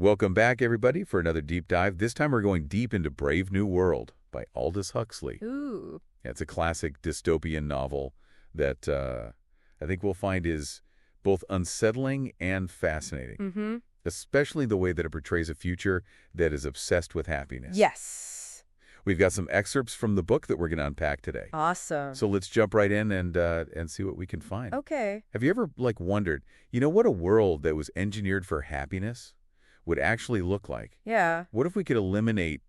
Welcome back, everybody, for another deep dive. This time we're going deep into Brave New World by Aldous Huxley. Ooh. Yeah, it's a classic dystopian novel that I think we'll find is both unsettling and fascinating. Mm-hmm. Especially the way that it portrays a future that is obsessed with happiness. Yes. We've got some excerpts from the book that we're going to unpack today. Awesome. So let's jump right in and see what we can find. Okay. Have you ever, wondered, what a world that was engineered for happiness would actually look like? Yeah. What if we could eliminate,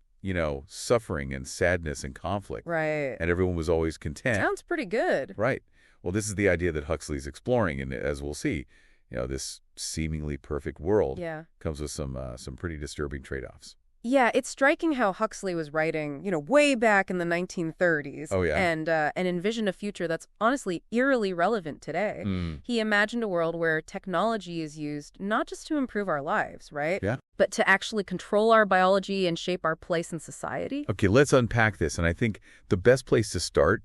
suffering and sadness and conflict? Right. And everyone was always content. Sounds pretty good. Right. Well, this is the idea that Huxley's exploring, and as we'll see, this seemingly perfect world comes with some pretty disturbing trade-offs. Yeah, it's striking how Huxley was writing, way back in the 1930s. Oh, yeah. And envisioned a future that's honestly eerily relevant today. He imagined a world where technology is used not just to improve our lives, right? Yeah. But to actually control our biology and shape our place in society. Okay, let's unpack this. And I think the best place to start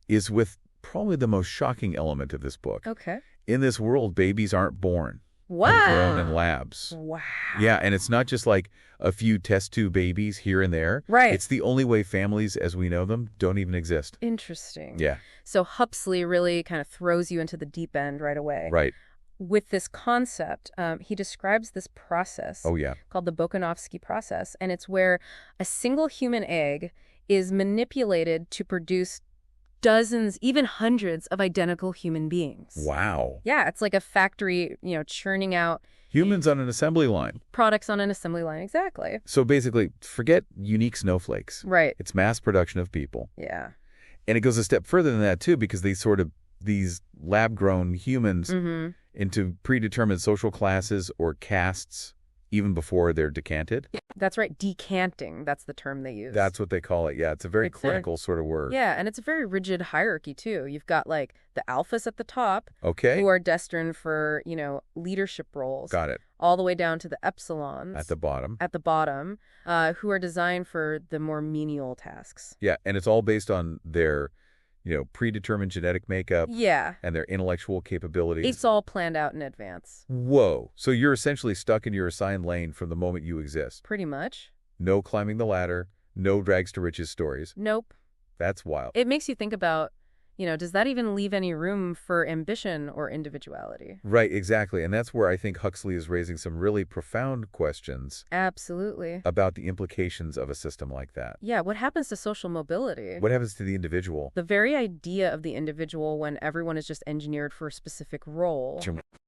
is with probably the most shocking element of this book. Okay. In this world, babies aren't born. Wow. Grown in labs. Wow. Yeah, and it's not just like a few test tube babies here and there. Right. It's the only way families as we know them don't even exist. Interesting. Yeah. So Huxley really kind of throws you into the deep end right away. Right. With this concept, he describes this process called the Bokanovsky process, and it's where a single human egg is manipulated to produce dozens, even hundreds of identical human beings. Wow. Yeah, it's like a factory, churning out humans on an assembly line. Products on an assembly line, exactly. So basically, forget unique snowflakes. Right. It's mass production of people. Yeah. And it goes a step further than that, too, because these lab-grown humans into predetermined social classes or castes even before they're decanted. That's right. Decanting. That's the term they use. That's what they call it. Yeah, it's a very clinical sort of word. Yeah, and it's a very rigid hierarchy, too. You've got, the alphas at the top. Okay. Who are destined for, leadership roles. Got it. All the way down to the epsilons. At the bottom. At the bottom, who are designed for the more menial tasks. Yeah, and it's all based on their predetermined genetic makeup and their intellectual capabilities. It's all planned out in advance. Whoa. So you're essentially stuck in your assigned lane from the moment you exist. Pretty much. No climbing the ladder, no rags to riches stories. Nope. That's wild. It makes you think about, does that even leave any room for ambition or individuality? Right, exactly. And that's where I think Huxley is raising some really profound questions. Absolutely. About the implications of a system like that. Yeah, what happens to social mobility? What happens to the individual? The very idea of the individual when everyone is just engineered for a specific role.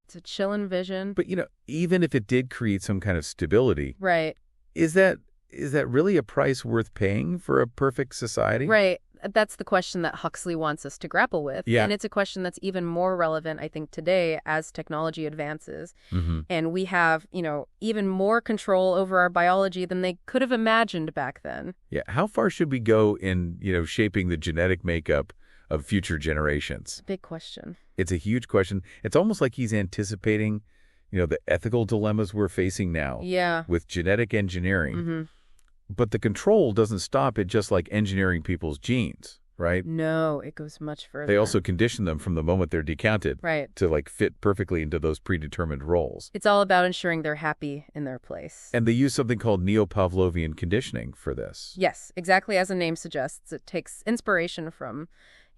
It's a chilling vision. But, even if it did create some kind of stability. Right. Is that really a price worth paying for a perfect society? Right. That's the question that Huxley wants us to grapple with. Yeah. And it's a question that's even more relevant, I think, today as technology advances. And we have, even more control over our biology than they could have imagined back then. Yeah. How far should we go in, shaping the genetic makeup of future generations? Big question. It's a huge question. It's almost like he's anticipating, the ethical dilemmas we're facing now. Yeah. With genetic engineering. But the control doesn't stop at just engineering people's genes, right? No, it goes much further. They also condition them from the moment they're decanted to fit perfectly into those predetermined roles. It's all about ensuring they're happy in their place. And they use something called neo-Pavlovian conditioning for this. Yes, exactly as the name suggests. It takes inspiration from,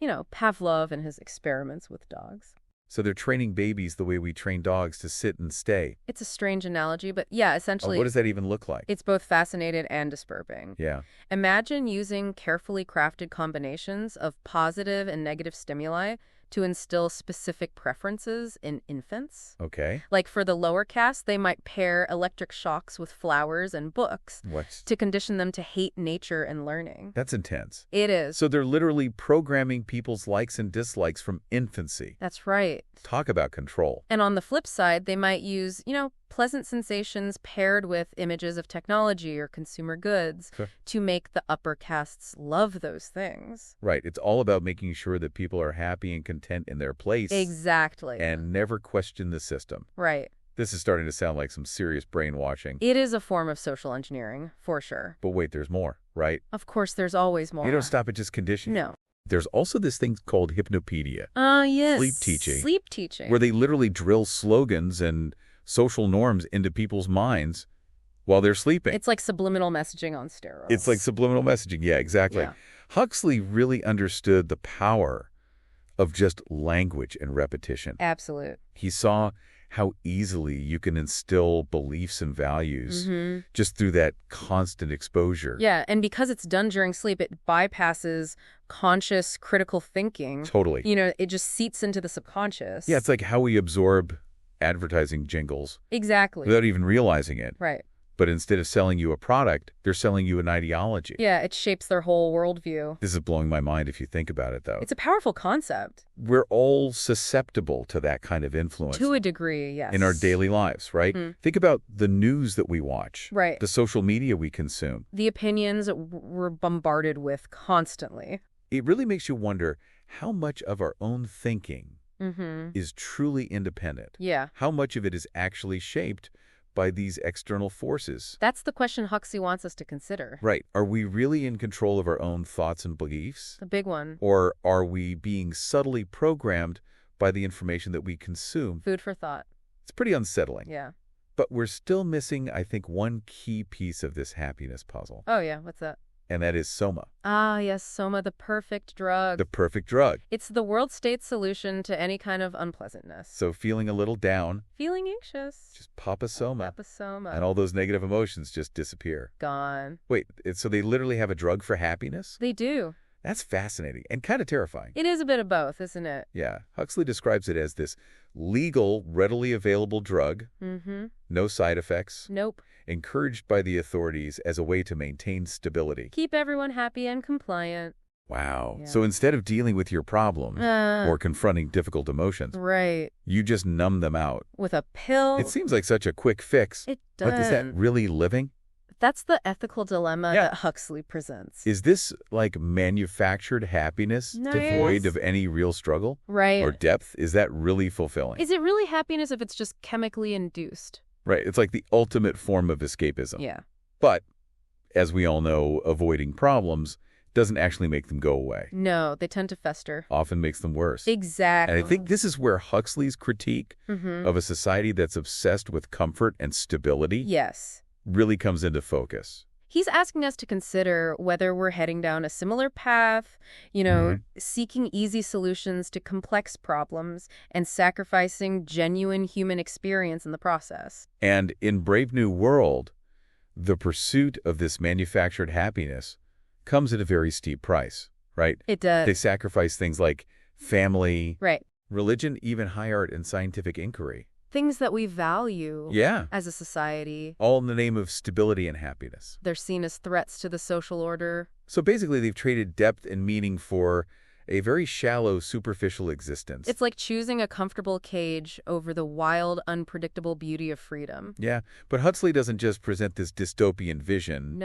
Pavlov and his experiments with dogs. So they're training babies the way we train dogs to sit and stay. It's a strange analogy, but yeah, essentially. What does that even look like? It's both fascinating and disturbing. Yeah. Imagine using carefully crafted combinations of positive and negative stimuli to instill specific preferences in infants. Okay. Like for the lower caste, they might pair electric shocks with flowers and books to condition them to hate nature and learning. That's intense. It is. So they're literally programming people's likes and dislikes from infancy. That's right. Talk about control. And on the flip side, they might use, pleasant sensations paired with images of technology or consumer goods to make the upper castes love those things. Right. It's all about making sure that people are happy and content in their place. Exactly. And never question the system. Right. This is starting to sound like some serious brainwashing. It is a form of social engineering, for sure. But wait, there's more, right? Of course, there's always more. You don't stop at just conditioning. No. There's also this thing called hypnopedia. Yes. Sleep teaching. Sleep teaching. Where they literally drill slogans and social norms into people's minds while they're sleeping. It's like subliminal messaging on steroids. It's like subliminal messaging. Yeah, exactly. Yeah. Huxley really understood the power of just language and repetition. Absolute. He saw how easily you can instill beliefs and values just through that constant exposure. Yeah, and because it's done during sleep, it bypasses conscious critical thinking. Totally. It just seeps into the subconscious. Yeah, it's like how we absorb advertising jingles. Exactly. Without even realizing it. Right. But instead of selling you a product, they're selling you an ideology. Yeah, it shapes their whole worldview. This is blowing my mind if you think about it, though. It's a powerful concept. We're all susceptible to that kind of influence. To a degree, yes. In our daily lives, right? Think about the news that we watch. Right. The social media we consume. The opinions we're bombarded with constantly. It really makes you wonder how much of our own thinking is truly independent. Yeah. How much of it is actually shaped by these external forces. That's the question Huxley wants us to consider. Right. Are we really in control of our own thoughts and beliefs? The big one. Or are we being subtly programmed by the information that we consume? Food for thought. It's pretty unsettling. Yeah. But we're still missing, I think, one key piece of this happiness puzzle. Oh, yeah. What's that? And that is soma. Ah, yes, soma, the perfect drug. The perfect drug. It's the world state solution to any kind of unpleasantness. So feeling a little down. Feeling anxious. Just pop a soma. Pop a soma. And all those negative emotions just disappear. Gone. Wait, so they literally have a drug for happiness? They do. That's fascinating and kind of terrifying. It is a bit of both, isn't it? Yeah. Huxley describes it as this legal, readily available drug. No side effects. Nope. Encouraged by the authorities as a way to maintain stability. Keep everyone happy and compliant. Wow. Yeah. So instead of dealing with your problems or confronting difficult emotions, right, you just numb them out. With a pill. It seems like such a quick fix. It does. But is that really living? That's the ethical dilemma that Huxley presents. Is this like manufactured happiness devoid of any real struggle? Right. Or depth? Is that really fulfilling? Is it really happiness if it's just chemically induced? Right. It's like the ultimate form of escapism. Yeah. But, as we all know, avoiding problems doesn't actually make them go away. No, they tend to fester. Often makes them worse. Exactly. And I think this is where Huxley's critique of a society that's obsessed with comfort and stability really comes into focus. He's asking us to consider whether we're heading down a similar path, seeking easy solutions to complex problems and sacrificing genuine human experience in the process. And in Brave New World, the pursuit of this manufactured happiness comes at a very steep price, right? It does. They sacrifice things like family, right, religion, even high art and scientific inquiry. Things that we value as a society. All in the name of stability and happiness. They're seen as threats to the social order. So basically, they've traded depth and meaning for a very shallow, superficial existence. It's like choosing a comfortable cage over the wild, unpredictable beauty of freedom. Yeah, but Huxley doesn't just present this dystopian vision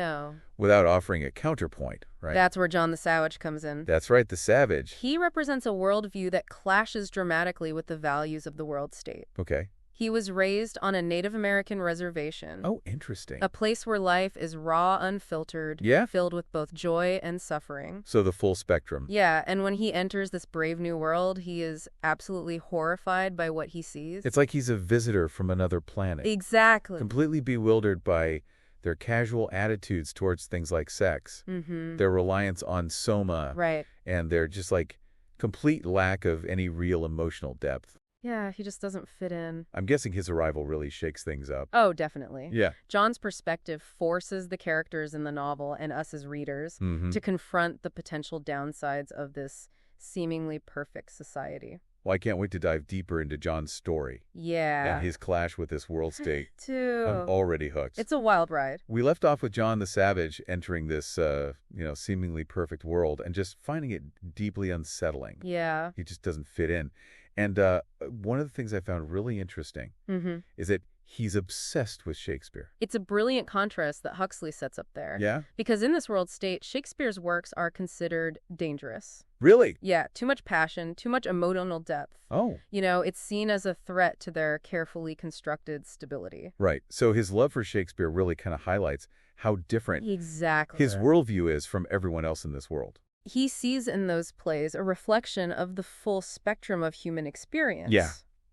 without offering a counterpoint, right? That's where John the Savage comes in. That's right, the Savage. He represents a worldview that clashes dramatically with the values of the world state. Okay. He was raised on a Native American reservation. Oh, interesting. A place where life is raw, unfiltered, filled with both joy and suffering. So the full spectrum. Yeah, and when he enters this brave new world, he is absolutely horrified by what he sees. It's like he's a visitor from another planet. Exactly. Completely bewildered by their casual attitudes towards things like sex, their reliance on soma, and their just like complete lack of any real emotional depth. Yeah, he just doesn't fit in. I'm guessing his arrival really shakes things up. Oh, definitely. Yeah. John's perspective forces the characters in the novel and us as readers to confront the potential downsides of this seemingly perfect society. Well, I can't wait to dive deeper into John's story. Yeah. And his clash with this world state. Too. I'm already hooked. It's a wild ride. We left off with John the Savage entering this, seemingly perfect world and just finding it deeply unsettling. Yeah. He just doesn't fit in. And one of the things I found really interesting is that he's obsessed with Shakespeare. It's a brilliant contrast that Huxley sets up there. Yeah? Because in this world state, Shakespeare's works are considered dangerous. Really? Yeah, too much passion, too much emotional depth. Oh. It's seen as a threat to their carefully constructed stability. Right. So his love for Shakespeare really kind of highlights how different his worldview is from everyone else in this world. He sees in those plays a reflection of the full spectrum of human experience. Yeah.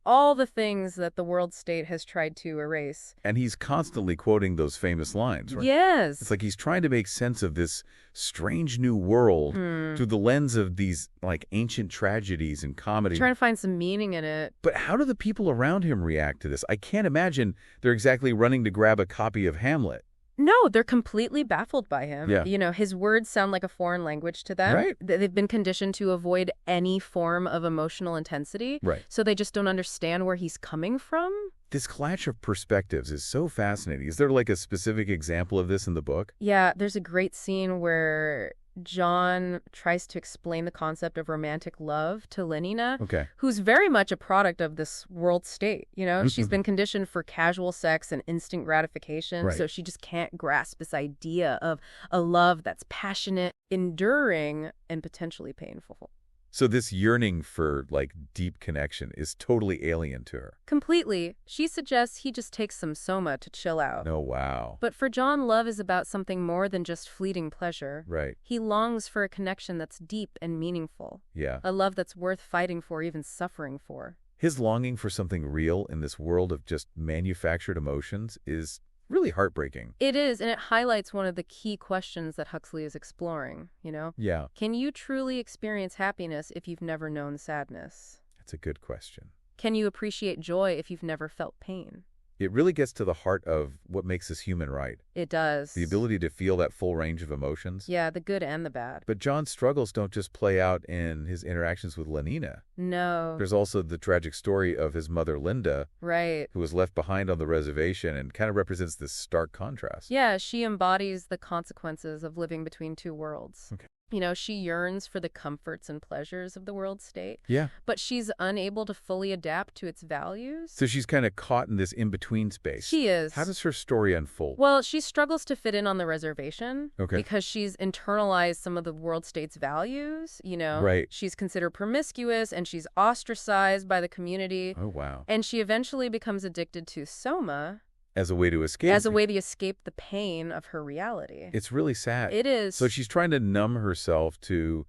all the things that the world state has tried to erase. And he's constantly quoting those famous lines, right? Yes. It's like he's trying to make sense of this strange new world through the lens of these, like, ancient tragedies and comedy. Trying to find some meaning in it. But how do the people around him react to this? I can't imagine they're exactly running to grab a copy of Hamlet. No, they're completely baffled by him. Yeah. You know, his words sound like a foreign language to them. Right. They've been conditioned to avoid any form of emotional intensity. Right. So they just don't understand where he's coming from. This clash of perspectives is so fascinating. Is there like a specific example of this in the book? Yeah, there's a great scene where John tries to explain the concept of romantic love to Lenina, who's very much a product of this world state. You know, she's been conditioned for casual sex and instant gratification, so she just can't grasp this idea of a love that's passionate, enduring, and potentially painful. So this yearning for, like, deep connection is totally alien to her. Completely. She suggests he just takes some soma to chill out. Oh, wow. But for John, love is about something more than just fleeting pleasure. Right. He longs for a connection that's deep and meaningful. Yeah. A love that's worth fighting for, even suffering for. His longing for something real in this world of just manufactured emotions is really heartbreaking. It is, and it highlights one of the key questions that Huxley is exploring, you know? Yeah. Can you truly experience happiness if you've never known sadness? That's a good question. Can you appreciate joy if you've never felt pain? It really gets to the heart of what makes us human, right? It does. The ability to feel that full range of emotions. Yeah, the good and the bad. But John's struggles don't just play out in his interactions with Lenina. No. There's also the tragic story of his mother, Linda. Right. Who was left behind on the reservation and kind of represents this stark contrast. Yeah, she embodies the consequences of living between two worlds. Okay. You know, she yearns for the comforts and pleasures of the world state. Yeah. But she's unable to fully adapt to its values. So she's kind of caught in this in-between space. She is. How does her story unfold? Well, she struggles to fit in on the reservation. Okay. Because she's internalized some of the world state's values, you know. Right. She's considered promiscuous and she's ostracized by the community. Oh, wow. And she eventually becomes addicted to soma. As a way to escape. As a way to escape the pain of her reality. It's really sad. It is. So she's trying to numb herself to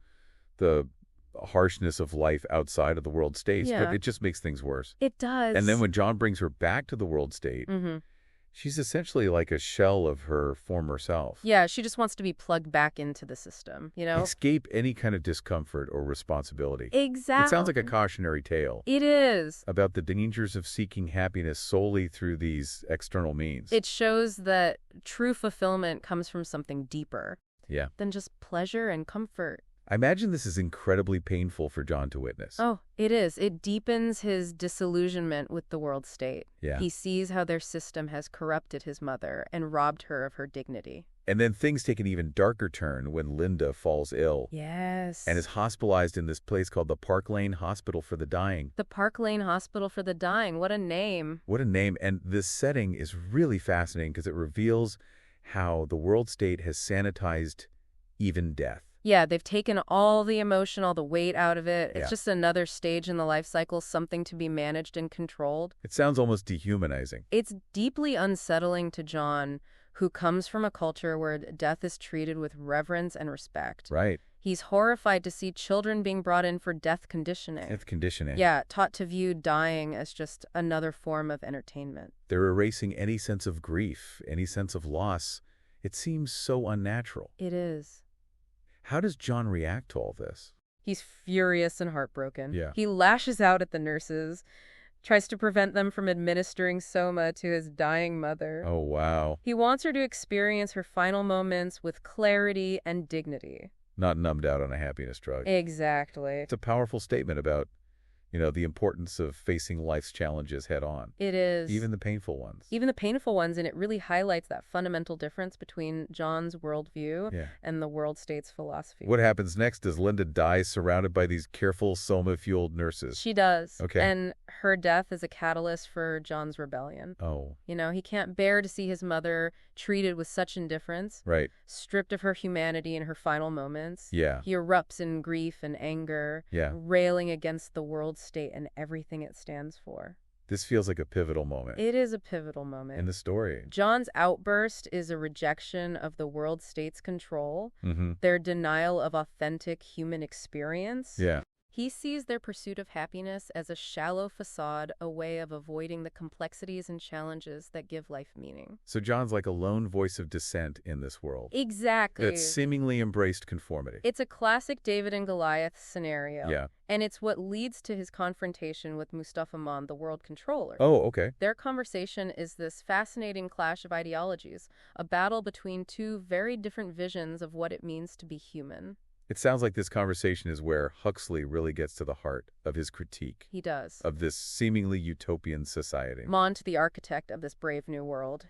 the harshness of life outside of the world state, but it just makes things worse. It does. And then when John brings her back to the world state, she's essentially like a shell of her former self. Yeah, she just wants to be plugged back into the system, you know? Escape any kind of discomfort or responsibility. Exactly. It sounds like a cautionary tale. It is. About the dangers of seeking happiness solely through these external means. It shows that true fulfillment comes from something deeper than just pleasure and comfort. I imagine this is incredibly painful for John to witness. Oh, it is. It deepens his disillusionment with the world state. Yeah. He sees how their system has corrupted his mother and robbed her of her dignity. And then things take an even darker turn when Linda falls ill. Yes. And is hospitalized in this place called the Park Lane Hospital for the Dying. The Park Lane Hospital for the Dying. What a name. What a name. And this setting is really fascinating because it reveals how the world state has sanitized even death. Yeah, they've taken all the emotion, all the weight out of it. It's Yeah. just another stage in the life cycle, something to be managed and controlled. It sounds almost dehumanizing. It's deeply unsettling to John, who comes from a culture where death is treated with reverence and respect. Right. He's horrified to see children being brought in for death conditioning. Death conditioning. Yeah, taught to view dying as just another form of entertainment. They're erasing any sense of grief, any sense of loss. It seems so unnatural. It is. How does John react to all this? He's furious and heartbroken. Yeah. He lashes out at the nurses, tries to prevent them from administering soma to his dying mother. Oh, wow. He wants her to experience her final moments with clarity and dignity. Not numbed out on a happiness drug. Exactly. It's a powerful statement about, the importance of facing life's challenges head on. It is. Even the painful ones. Even the painful ones, and it really highlights that fundamental difference between John's worldview and the world state's philosophy. What happens next is Linda dies surrounded by these careful soma-fueled nurses. She does. Okay. And her death is a catalyst for John's rebellion. Oh. He can't bear to see his mother treated with such indifference. Right. Stripped of her humanity in her final moments. Yeah. He erupts in grief and anger. Yeah. Railing against the world state and everything it stands for. This feels like a pivotal moment. It is a pivotal moment. In the story. John's outburst is a rejection of the world state's control, their denial of authentic human experience. Yeah. He sees their pursuit of happiness as a shallow facade, a way of avoiding the complexities and challenges that give life meaning. So John's like a lone voice of dissent in this world. Exactly. That seemingly embraced conformity. It's a classic David and Goliath scenario. Yeah. And it's what leads to his confrontation with Mustafa Mond, the world controller. Oh, okay. Their conversation is this fascinating clash of ideologies, a battle between two very different visions of what it means to be human. It sounds like this conversation is where Huxley really gets to the heart of his critique. He does. Of this seemingly utopian society. Mond, the architect of this brave new world,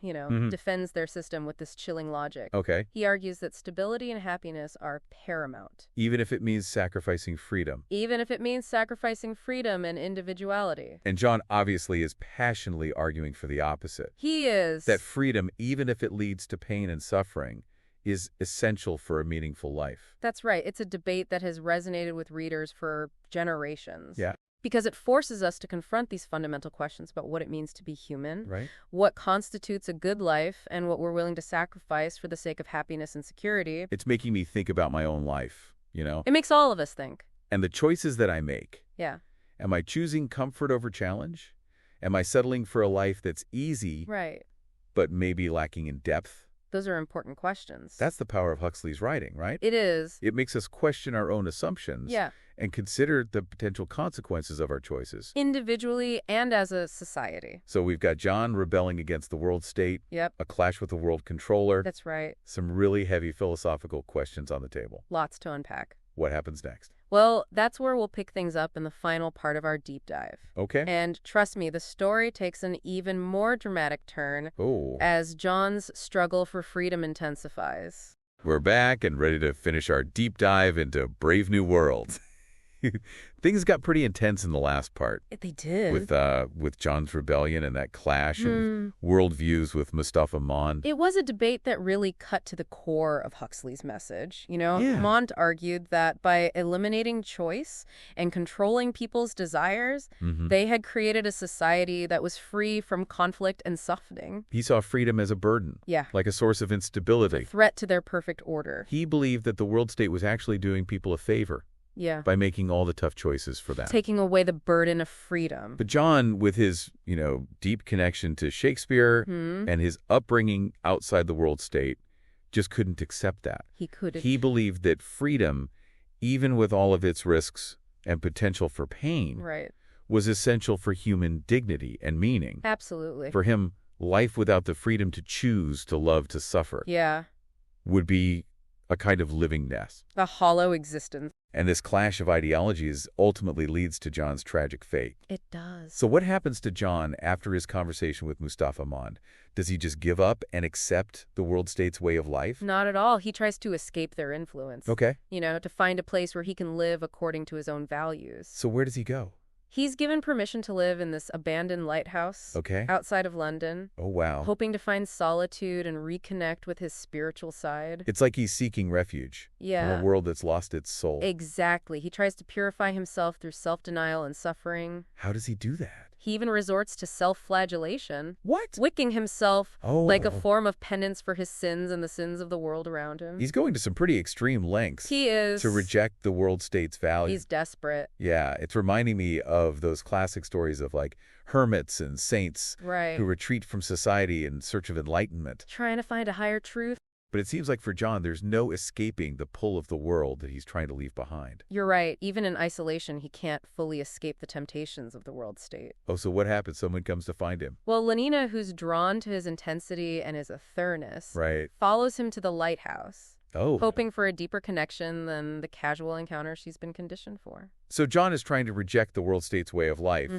defends their system with this chilling logic. Okay. He argues that stability and happiness are paramount. Even if it means sacrificing freedom. Even if it means sacrificing freedom and individuality. And John obviously is passionately arguing for the opposite. He is. That freedom, even if it leads to pain and suffering, is essential for a meaningful life. That's right. It's a debate that has resonated with readers for generations. Yeah. Because it forces us to confront these fundamental questions about what it means to be human, right? What constitutes a good life, and what we're willing to sacrifice for the sake of happiness and security. It's making me think about my own life, It makes all of us think. And the choices that I make. Yeah. Am I choosing comfort over challenge? Am I settling for a life that's easy, right, but maybe lacking in depth? Those are important questions. That's the power of Huxley's writing, right? It is. It makes us question our own assumptions and consider the potential consequences of our choices. Individually and as a society. So we've got John rebelling against the world state, a clash with the world controller. That's right. Some really heavy philosophical questions on the table. Lots to unpack. What happens next? Well, that's where we'll pick things up in the final part of our deep dive. Okay. And trust me, the story takes an even more dramatic turn as John's struggle for freedom intensifies. We're back and ready to finish our deep dive into Brave New World. Things got pretty intense in the last part. They did. With John's rebellion and that clash of worldviews with Mustafa Mond. It was a debate that really cut to the core of Huxley's message. Yeah. Mond argued that by eliminating choice and controlling people's desires, they had created a society that was free from conflict and suffering. He saw freedom as a burden. Yeah. Like a source of instability. A threat to their perfect order. He believed that the world state was actually doing people a favor. Yeah. By making all the tough choices for them. Taking away the burden of freedom. But John, with his, deep connection to Shakespeare and his upbringing outside the world state, just couldn't accept that. He couldn't. He believed that freedom, even with all of its risks and potential for pain, was essential for human dignity and meaning. Absolutely. For him, life without the freedom to choose, to love, to suffer, would be a kind of livingness. A hollow existence. And this clash of ideologies ultimately leads to John's tragic fate. It does. So what happens to John after his conversation with Mustafa Mond? Does he just give up and accept the world state's way of life? Not at all. He tries to escape their influence. Okay. To find a place where he can live according to his own values. So where does he go? He's given permission to live in this abandoned lighthouse outside of London. Oh, wow. Hoping to find solitude and reconnect with his spiritual side. It's like he's seeking refuge in a world that's lost its soul. Exactly. He tries to purify himself through self-denial and suffering. How does he do that? He even resorts to self-flagellation. What? Wicking himself like a form of penance for his sins and the sins of the world around him. He's going to some pretty extreme lengths. He is. To reject the world state's value. He's desperate. Yeah, it's reminding me of those classic stories of hermits and saints who retreat from society in search of enlightenment. Trying to find a higher truth. But it seems like for John, there's no escaping the pull of the world that he's trying to leave behind. You're right. Even in isolation, he can't fully escape the temptations of the world state. Oh, so what happens? Someone comes to find him. Well, Lenina, who's drawn to his intensity and his thoroughness, follows him to the lighthouse. Hoping for a deeper connection than the casual encounter she's been conditioned for. So John is trying to reject the world state's way of life,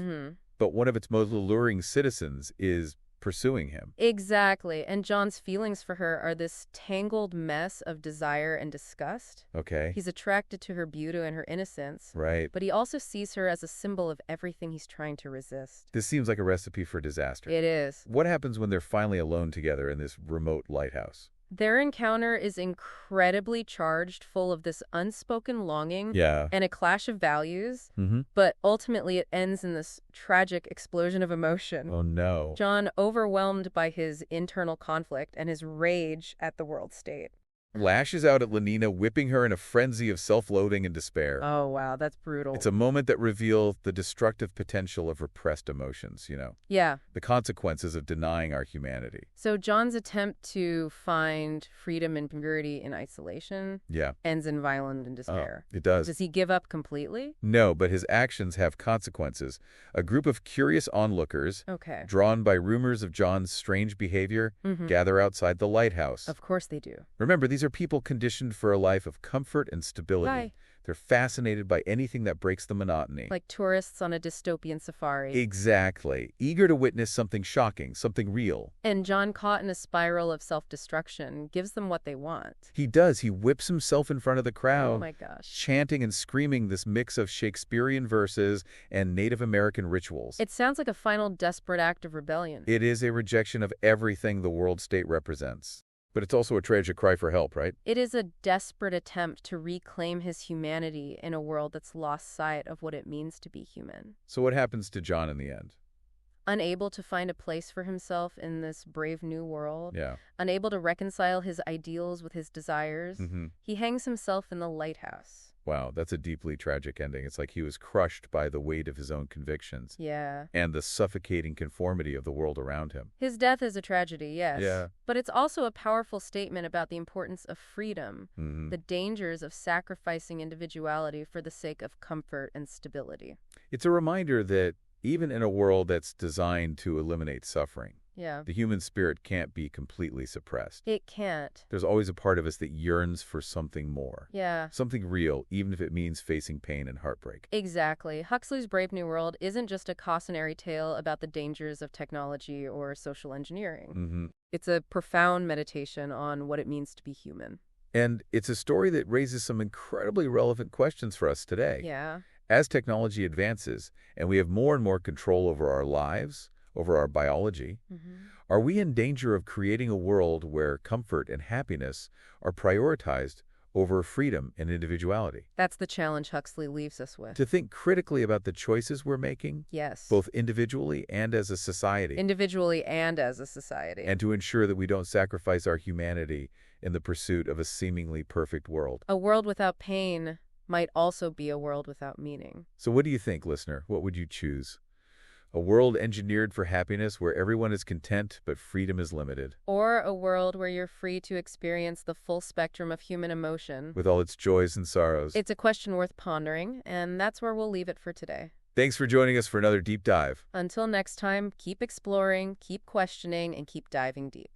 but one of its most alluring citizens is pursuing him. Exactly. And John's feelings for her are this tangled mess of desire and disgust. Okay. He's attracted to her beauty and her innocence. Right. But he also sees her as a symbol of everything he's trying to resist. This seems like a recipe for disaster. It is. What happens when they're finally alone together in this remote lighthouse? Their encounter is incredibly charged, full of this unspoken longing and a clash of values, but ultimately it ends in this tragic explosion of emotion. Oh, no. John, overwhelmed by his internal conflict and his rage at the world state. lashes out at Lenina, whipping her in a frenzy of self-loathing and despair. Oh, wow, that's brutal. It's a moment that reveals the destructive potential of repressed emotions, Yeah. The consequences of denying our humanity. So John's attempt to find freedom and purity in isolation ends in violence and despair. It does. Does he give up completely? No, but his actions have consequences. A group of curious onlookers, drawn by rumors of John's strange behavior, gather outside the lighthouse. Of course they do. Remember, these are people conditioned for a life of comfort and stability. Right. They're fascinated by anything that breaks the monotony. Like tourists on a dystopian safari. Exactly. Eager to witness something shocking, something real. And John, caught in a spiral of self-destruction, gives them what they want. He does. He whips himself in front of the crowd. Oh my gosh. Chanting and screaming this mix of Shakespearean verses and Native American rituals. It sounds like a final desperate act of rebellion. It is a rejection of everything the world state represents. But it's also a tragic cry for help, right? It is a desperate attempt to reclaim his humanity in a world that's lost sight of what it means to be human. So what happens to John in the end? Unable to find a place for himself in this brave new world, Yeah. Unable to reconcile his ideals with his desires, he hangs himself in the lighthouse. Wow, that's a deeply tragic ending. It's like he was crushed by the weight of his own convictions. Yeah. And the suffocating conformity of the world around him. His death is a tragedy, yes. Yeah. But it's also a powerful statement about the importance of freedom, the dangers of sacrificing individuality for the sake of comfort and stability. It's a reminder that even in a world that's designed to eliminate suffering, the human spirit can't be completely suppressed. It can't. There's always a part of us that yearns for something more. Yeah. Something real, even if it means facing pain and heartbreak. Exactly. Huxley's Brave New World isn't just a cautionary tale about the dangers of technology or social engineering. It's a profound meditation on what it means to be human. And it's a story that raises some incredibly relevant questions for us today. Yeah. As technology advances and we have more and more control over our lives, over our biology, are we in danger of creating a world where comfort and happiness are prioritized over freedom and individuality? That's the challenge Huxley leaves us with. To think critically about the choices we're making, yes, both individually and as a society. Individually and as a society. And to ensure that we don't sacrifice our humanity in the pursuit of a seemingly perfect world. A world without pain might also be a world without meaning. So what do you think, listener? What would you choose? A world engineered for happiness where everyone is content but freedom is limited. Or a world where you're free to experience the full spectrum of human emotion. With all its joys and sorrows. It's a question worth pondering, and that's where we'll leave it for today. Thanks for joining us for another deep dive. Until next time, keep exploring, keep questioning, and keep diving deep.